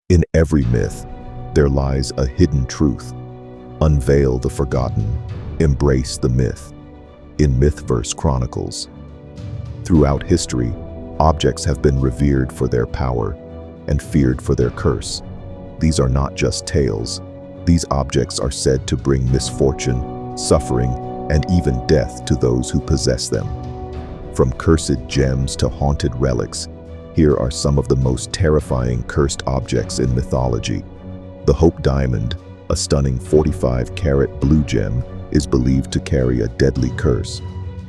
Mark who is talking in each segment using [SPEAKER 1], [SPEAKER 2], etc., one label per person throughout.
[SPEAKER 1] In every myth, there lies a hidden truth. Unveil the forgotten, embrace the myth. In Mythverse Chronicles. Throughout history, objects have been revered for their power and feared for their curse. These are not just tales. These objects are said to bring misfortune, suffering, and even death to those who possess them. From cursed gems to haunted relics, here are some of the most terrifying cursed objects in mythology. The Hope Diamond, a stunning 45-carat blue gem, is believed to carry a deadly curse.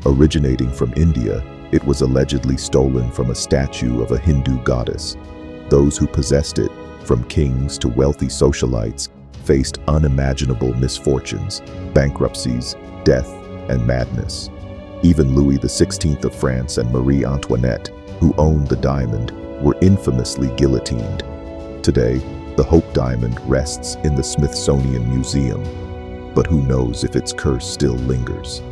[SPEAKER 1] Originating from India, it was allegedly stolen from a statue of a Hindu goddess. Those who possessed it, from kings to wealthy socialites, faced unimaginable misfortunes, bankruptcies, death, and madness. Even Louis XVI of France and Marie Antoinette, who owned the diamond, were infamously guillotined. Today, the Hope Diamond rests in the Smithsonian Museum, but who knows if its curse still lingers.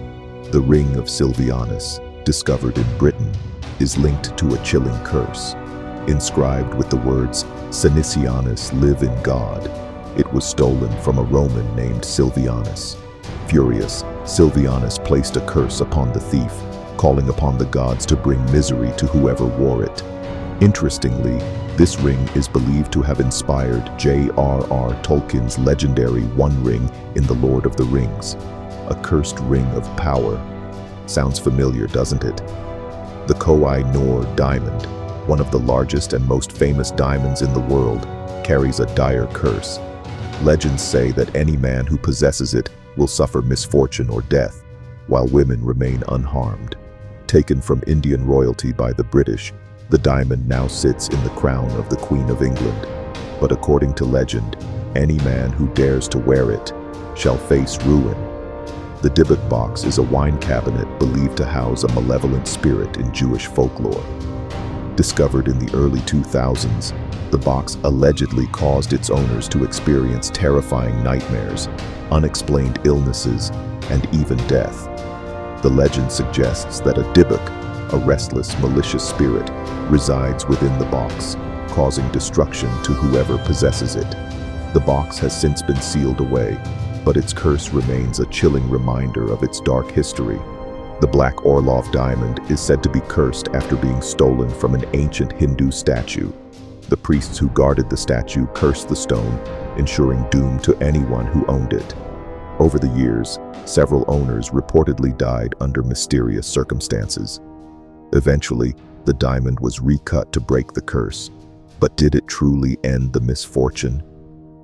[SPEAKER 1] The Ring of Silvianus, discovered in Britain, is linked to a chilling curse. Inscribed with the words, "Sinitianus, live in God," it was stolen from a Roman named Silvianus. Furious, Silvianus placed a curse upon the thief, calling upon the gods to bring misery to whoever wore it. Interestingly, this ring is believed to have inspired J.R.R. Tolkien's legendary One Ring in The Lord of the Rings, a cursed ring of power. Sounds familiar, doesn't it? The Koh-i-Noor diamond, one of the largest and most famous diamonds in the world, carries a dire curse. Legends say that any man who possesses it will suffer misfortune or death, while women remain unharmed. Taken from Indian royalty by the British, the diamond now sits in the crown of the Queen of England. But according to legend, any man who dares to wear it shall face ruin. The Dybbuk box is a wine cabinet believed to house a malevolent spirit in Jewish folklore. Discovered in the early 2000s, the box allegedly caused its owners to experience terrifying nightmares, unexplained illnesses, and even death. The legend suggests that a Dybbuk, a restless, malicious spirit, resides within the box, causing destruction to whoever possesses it. The box has since been sealed away, but its curse remains a chilling reminder of its dark history. The Black Orlov diamond is said to be cursed after being stolen from an ancient Hindu statue. The priests who guarded the statue cursed the stone, ensuring doom to anyone who owned it. Over the years, several owners reportedly died under mysterious circumstances. Eventually, the diamond was recut to break the curse. But did it truly end the misfortune?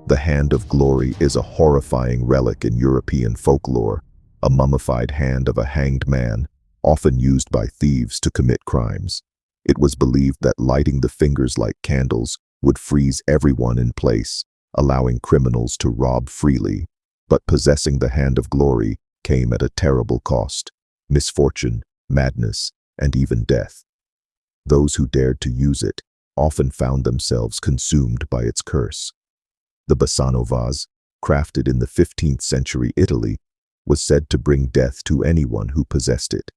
[SPEAKER 1] The Hand of Glory is a horrifying relic in European folklore, a mummified hand of a hanged man, often used by thieves to commit crimes. It was believed that lighting the fingers like candles would freeze everyone in place, allowing criminals to rob freely. But possessing the Hand of Glory came at a terrible cost: misfortune, madness, and even death. Those who dared to use it often found themselves consumed by its curse. The Bassano vase, crafted in the 15th century Italy, was said to bring death to anyone who possessed it.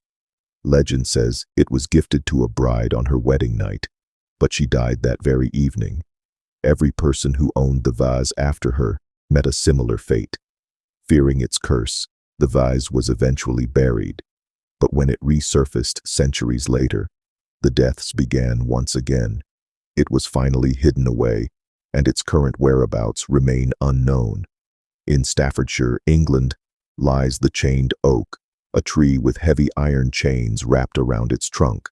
[SPEAKER 1] Legend says it was gifted to a bride on her wedding night, but she died that very evening. Every person who owned the vase after her met a similar fate. Fearing its curse, the vase was eventually buried. But when it resurfaced centuries later, the deaths began once again. It was finally hidden away, and its current whereabouts remain unknown. In Staffordshire, England, lies the chained oak, a tree with heavy iron chains wrapped around its trunk.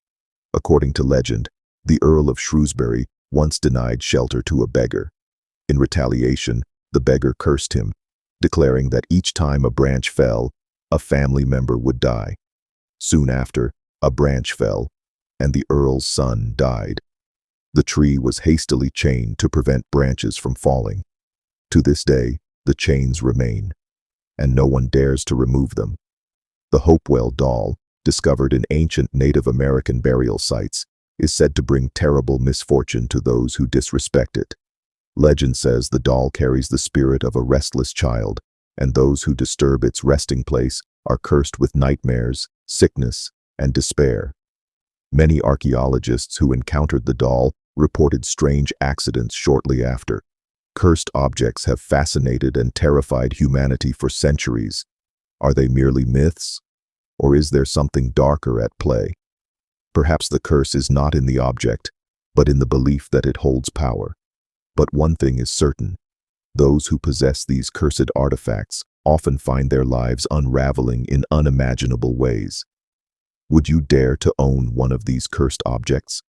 [SPEAKER 1] According to legend, the Earl of Shrewsbury once denied shelter to a beggar. In retaliation, the beggar cursed him, declaring that each time a branch fell, a family member would die. Soon after, a branch fell, and the Earl's son died. The tree was hastily chained to prevent branches from falling. To this day, the chains remain, and no one dares to remove them. The Hopewell doll, discovered in ancient Native American burial sites, is said to bring terrible misfortune to those who disrespect it. Legend says the doll carries the spirit of a restless child, and those who disturb its resting place are cursed with nightmares, sickness, and despair. Many archaeologists who encountered the doll reported strange accidents shortly after. Cursed objects have fascinated and terrified humanity for centuries. Are they merely myths? Or is there something darker at play? Perhaps the curse is not in the object, but in the belief that it holds power. But one thing is certain: those who possess these cursed artifacts often find their lives unraveling in unimaginable ways. Would you dare to own one of these cursed objects?